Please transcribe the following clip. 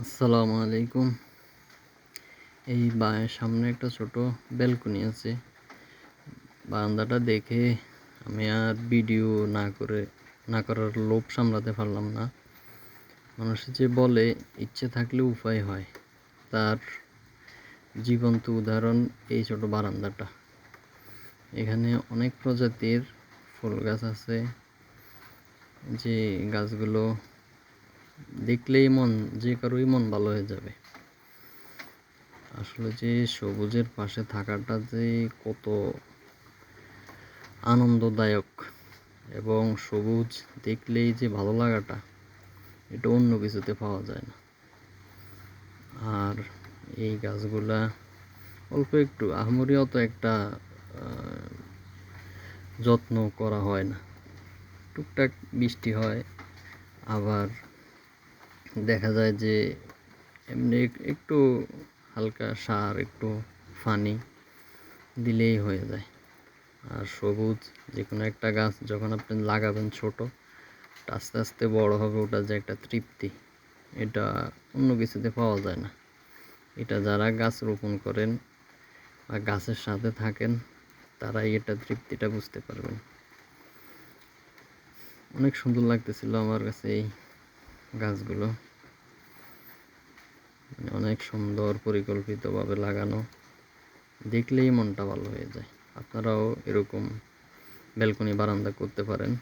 আসসালামু আলাইকুম। এই সামনে একটা ছোট ব্যালকনি আছে। বারান্দাটা দেখে আমি আর ভিডিও না করার লোভ সামলাতে পারলাম না। মানুষ যে বলে ইচ্ছে থাকলে উপায় হয়, তার জীবন্ত উদাহরণ এই ছোট বারান্দাটা। এখানে অনেক প্রজাতির ফুল গাছ আছে, যে গাছগুলো দেখলেই যে কারোই মন ভালো হয়ে যাবে। আসলে যে সবুজের পাশে থাকাটা যে কত আনন্দদায়ক, এবং সবুজ দেখলেই যে ভালো লাগাটা, এটা অন্য কিছুতে পাওয়া যায় না। আর এই গাছগুলা অল্প একটু আহামরি অত একটা যত্ন করা হয় না। টুকটাক বৃষ্টি হয়, আবার দেখা যায় যে এমনি একটু হালকা সার, একটু পানি দিলেই হয়ে যায়। আর সবুজ যে কোনো একটা গাছ যখন আপনি লাগাবেন ছোট, আস্তে আস্তে বড় হবে, ওটা যে একটা তৃপ্তি, এটা অন্য কিছুতে পাওয়া যায় না। এটা যারা গাছ রোপণ করেন বা গাছের সাথে থাকেন, তারাই এটা তৃপ্তিটা বুঝতে পারবেন। অনেক সুন্দর লাগতেছিল আমার কাছে এই গাছগুলো, অনেক সুন্দর পরিকল্পিতভাবে লাগানো, দেখলেই মনটা ভালো হয়ে যায়। আপনারাও এরকম ব্যালকনি বারান্দা করতে পারেন।